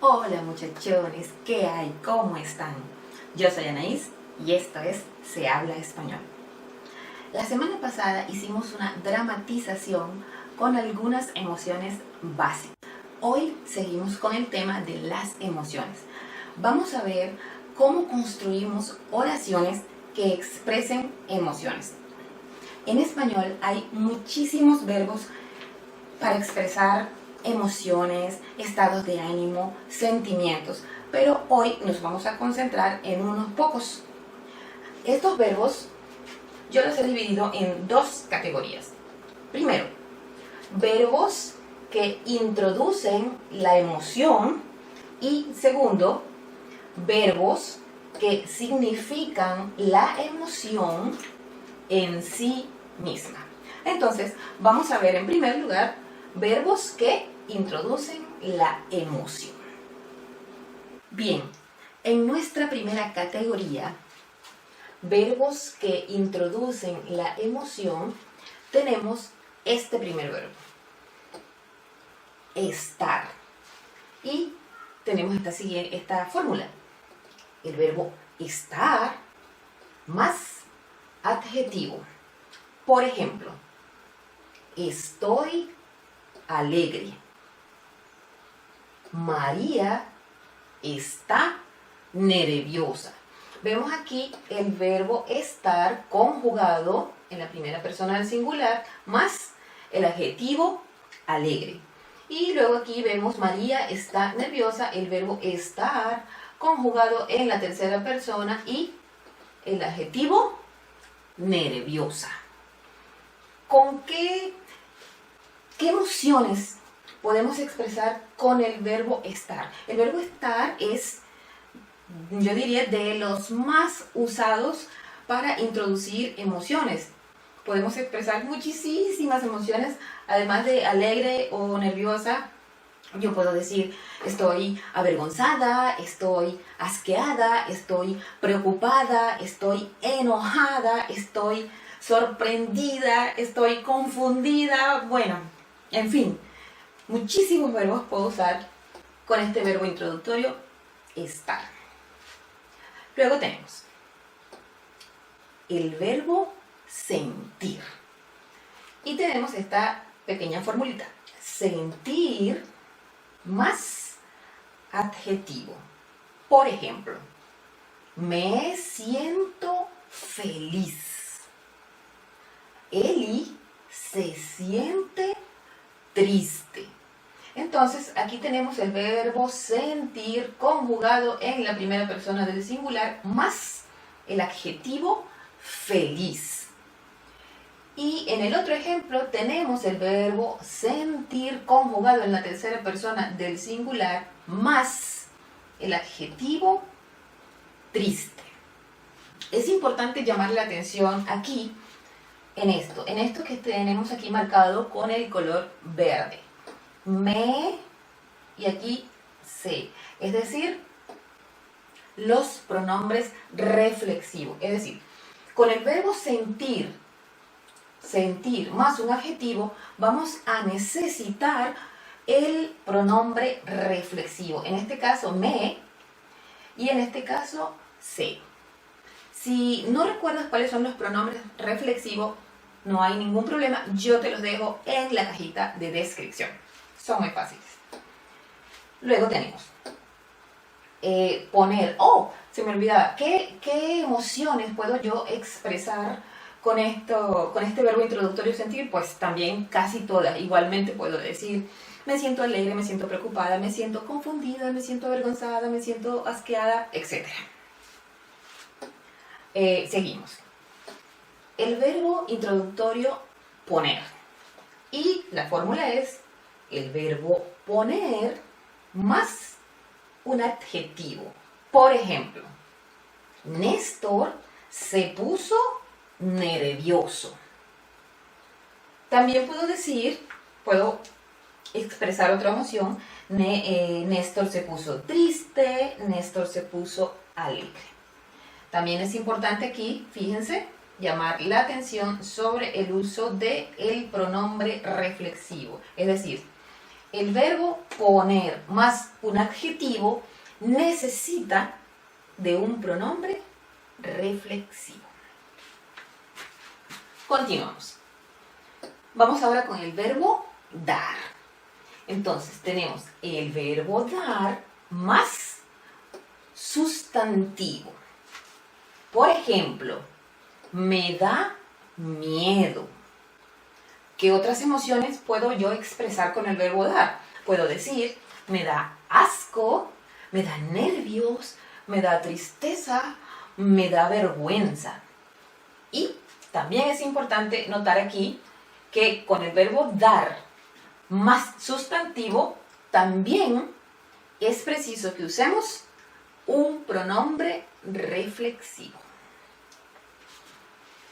Hola muchachones, ¿qué hay? ¿Cómo están? Yo soy Anaís y esto es Se Habla Español. La semana pasada hicimos una dramatización con algunas emociones básicas. Hoy seguimos con el tema de las emociones. Vamos a ver cómo construimos oraciones que expresen emociones. En español hay muchísimos verbos para expresar emociones, estados de ánimo, sentimientos, pero hoy nos vamos a concentrar en unos pocos. Estos verbos yo los he dividido en dos categorías. Primero, verbos que introducen la emoción y segundo, verbos que significan la emoción en sí misma. Entonces, vamos a ver en primer lugar verbos que introducen la emoción. Bien, en nuestra primera categoría, verbos que introducen la emoción, tenemos este primer verbo, estar. Y tenemos esta fórmula, el verbo estar más adjetivo. Por ejemplo, estoy alegre. María está nerviosa. Vemos aquí el verbo estar conjugado en la primera persona del singular más el adjetivo alegre. Y luego aquí vemos María está nerviosa, el verbo estar conjugado en la tercera persona y el adjetivo nerviosa. ¿Con qué emociones podemos expresar con el verbo estar? El verbo estar es, yo diría, de los más usados para introducir emociones. Podemos expresar muchísimas emociones, además de alegre o nerviosa. Yo puedo decir, estoy avergonzada, estoy asqueada, estoy preocupada, estoy enojada, estoy sorprendida, estoy confundida. Bueno, en fin, muchísimos verbos puedo usar con este verbo introductorio, estar. Luego tenemos el verbo sentir. Y tenemos esta pequeña formulita, sentir más adjetivo. Por ejemplo, me siento feliz. Eli se siente triste. Entonces, aquí tenemos el verbo sentir conjugado en la primera persona del singular más el adjetivo feliz. Y en el otro ejemplo tenemos el verbo sentir conjugado en la tercera persona del singular más el adjetivo triste. Es importante llamar la atención aquí en esto que tenemos aquí marcado con el color verde. Me y aquí se. Es decir, los pronombres reflexivos. Es decir, con el verbo sentir más un adjetivo, vamos a necesitar el pronombre reflexivo. En este caso, me, y en este caso, se. Si no recuerdas cuáles son los pronombres reflexivos, no hay ningún problema, yo te los dejo en la cajita de descripción. Son muy fáciles. Luego tenemos poner. Oh, se me olvidaba. ¿Qué emociones puedo yo expresar con este verbo introductorio sentir? Pues también casi todas. Igualmente puedo decir, me siento alegre, me siento preocupada, me siento confundida, me siento avergonzada, me siento asqueada, etc. Seguimos. El verbo introductorio poner. Y la fórmula es el verbo poner más un adjetivo. Por ejemplo, Néstor se puso nervioso. También puedo expresar otra emoción. Néstor se puso triste, Néstor se puso alegre. También es importante aquí, fíjense, llamar la atención sobre el uso del pronombre reflexivo. Es decir, el verbo poner más un adjetivo necesita de un pronombre reflexivo. Continuamos. Vamos ahora con el verbo dar. Entonces tenemos el verbo dar más sustantivo. Por ejemplo, me da miedo. ¿Qué otras emociones puedo yo expresar con el verbo dar? Puedo decir, me da asco, me da nervios, me da tristeza, me da vergüenza. Y también es importante notar aquí que con el verbo dar más sustantivo, también es preciso que usemos un pronombre reflexivo.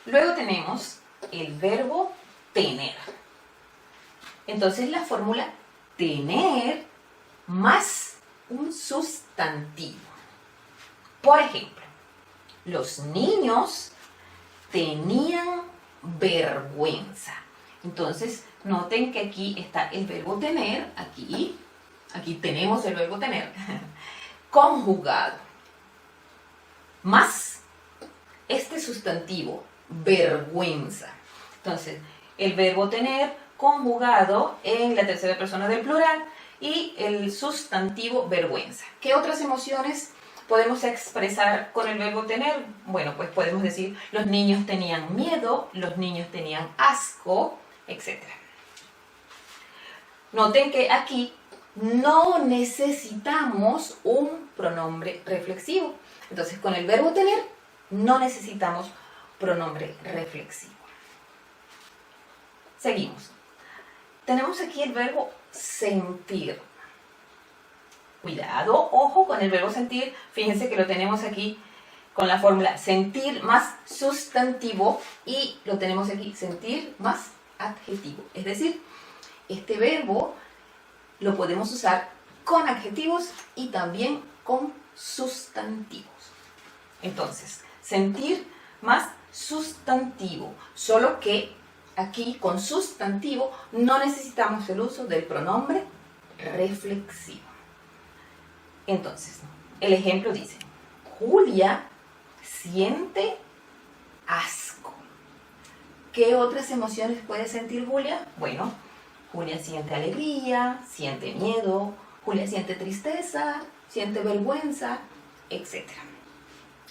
Luego tenemos el verbo tener. Entonces la fórmula tener más un sustantivo. Por ejemplo, los niños tenían vergüenza. Entonces, noten que aquí está el verbo tener, aquí tenemos el verbo tener, conjugado, más este sustantivo, vergüenza. Entonces, el verbo tener conjugado en la tercera persona del plural y el sustantivo vergüenza. ¿Qué otras emociones podemos expresar con el verbo tener? Bueno, pues podemos decir, los niños tenían miedo, los niños tenían asco, etc. Noten que aquí no necesitamos un pronombre reflexivo. Entonces, con el verbo tener no necesitamos pronombre reflexivo. Seguimos. Tenemos aquí el verbo sentir. Cuidado, ojo con el verbo sentir. Fíjense que lo tenemos aquí con la fórmula sentir más sustantivo y lo tenemos aquí sentir más adjetivo. Es decir, este verbo lo podemos usar con adjetivos y también con sustantivos. Entonces, sentir más sustantivo, solo que aquí con sustantivo no necesitamos el uso del pronombre reflexivo. Entonces, el ejemplo dice, Julia siente asco. ¿Qué otras emociones puede sentir Julia? Bueno, Julia siente alegría, siente miedo, Julia siente tristeza, siente vergüenza, etc.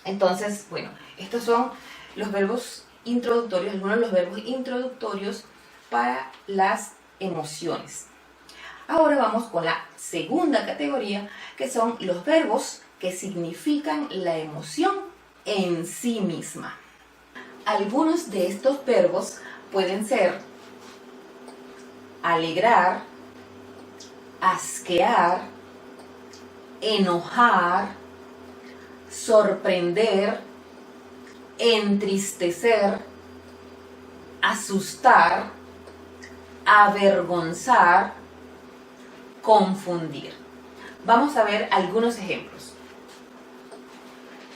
Entonces, bueno, estos son los verbos introductorios, algunos de los verbos introductorios para las emociones. Ahora vamos con la segunda categoría, que son los verbos que significan la emoción en sí misma. Algunos de estos verbos pueden ser alegrar, asquear, enojar, sorprender, entristecer, asustar, avergonzar, confundir. Vamos a ver algunos ejemplos.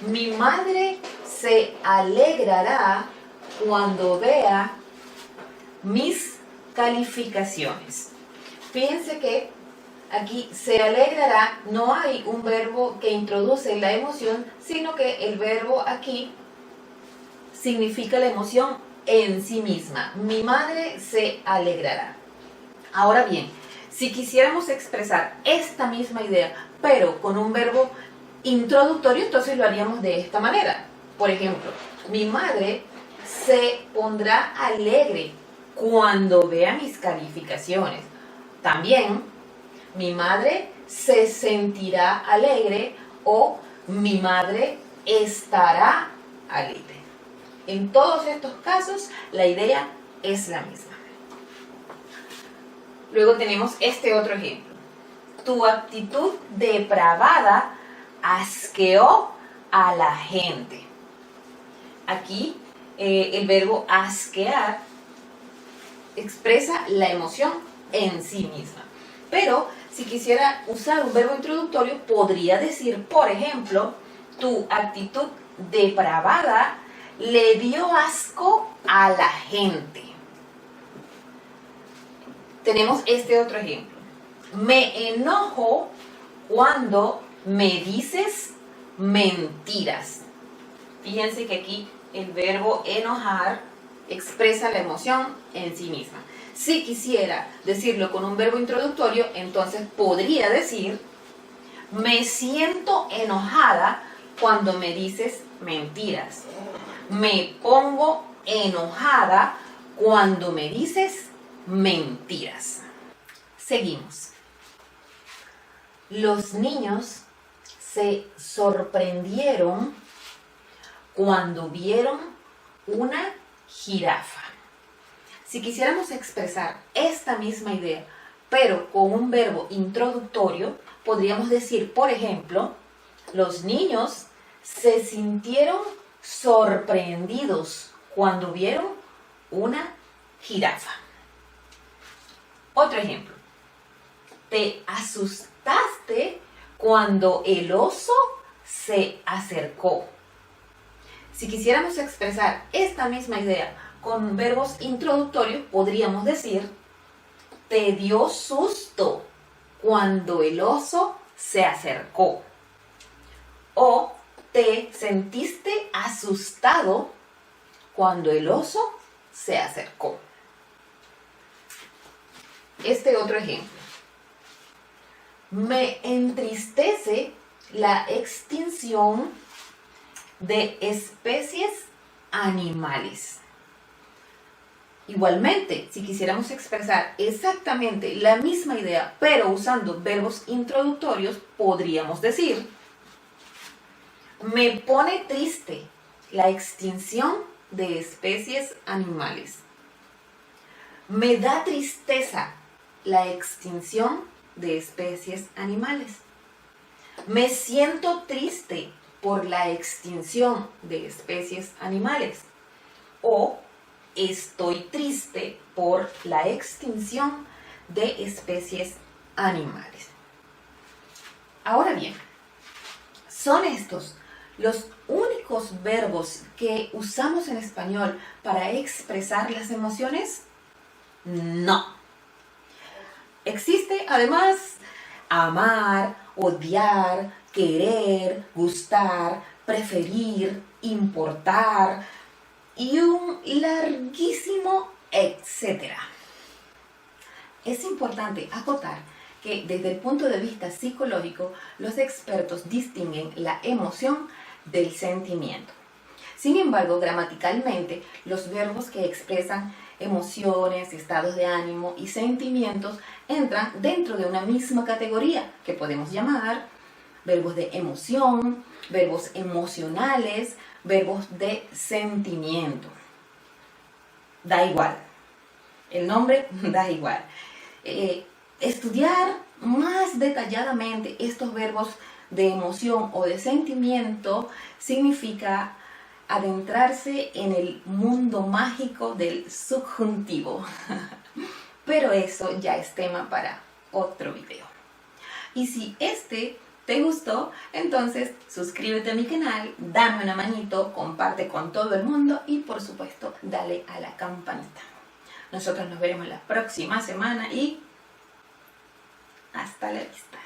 Mi madre se alegrará cuando vea mis calificaciones. Fíjense que aquí se alegrará, no hay un verbo que introduce la emoción, sino que el verbo aquí significa la emoción en sí misma. Mi madre se alegrará. Ahora bien, si quisiéramos expresar esta misma idea, pero con un verbo introductorio, entonces lo haríamos de esta manera. Por ejemplo, mi madre se pondrá alegre cuando vea mis calificaciones. También, mi madre se sentirá alegre o mi madre estará alegre. En todos estos casos, la idea es la misma. Luego tenemos este otro ejemplo. Tu actitud depravada asqueó a la gente. Aquí el verbo asquear expresa la emoción en sí misma. Pero si quisiera usar un verbo introductorio, podría decir, por ejemplo, tu actitud depravada le dio asco a la gente. Tenemos este otro ejemplo. Me enojo cuando me dices mentiras. Fíjense que aquí el verbo enojar expresa la emoción en sí misma. Si quisiera decirlo con un verbo introductorio, entonces podría decir: me siento enojada cuando me dices mentiras. Me pongo enojada cuando me dices mentiras. Seguimos. Los niños se sorprendieron cuando vieron una jirafa. Si quisiéramos expresar esta misma idea, pero con un verbo introductorio, podríamos decir, por ejemplo, los niños se sintieron sorprendidos cuando vieron una jirafa. Otro ejemplo. Te asustaste cuando el oso se acercó. Si quisiéramos expresar esta misma idea con verbos introductorios, podríamos decir: te dio susto cuando el oso se acercó. O te sentiste asustado cuando el oso se acercó. Este otro ejemplo. Me entristece la extinción de especies animales. Igualmente, si quisiéramos expresar exactamente la misma idea, pero usando verbos introductorios, podríamos decir: me pone triste la extinción de especies animales. Me da tristeza la extinción de especies animales. Me siento triste por la extinción de especies animales. O estoy triste por la extinción de especies animales. Ahora bien, ¿son estos los únicos verbos que usamos en español para expresar las emociones? No. Existe además amar, odiar, querer, gustar, preferir, importar y un larguísimo etcétera. Es importante acotar que desde el punto de vista psicológico, los expertos distinguen la emoción del sentimiento. Sin embargo, gramaticalmente, los verbos que expresan emociones, estados de ánimo y sentimientos entran dentro de una misma categoría que podemos llamar verbos de emoción, verbos emocionales, verbos de sentimiento. Da igual. El nombre da igual. Estudiar más detalladamente estos verbos de emoción o de sentimiento significa adentrarse en el mundo mágico del subjuntivo. Pero eso ya es tema para otro video. Y si este te gustó, entonces suscríbete a mi canal, dame una manito, comparte con todo el mundo y por supuesto dale a la campanita. Nosotros nos veremos la próxima semana y hasta la vista.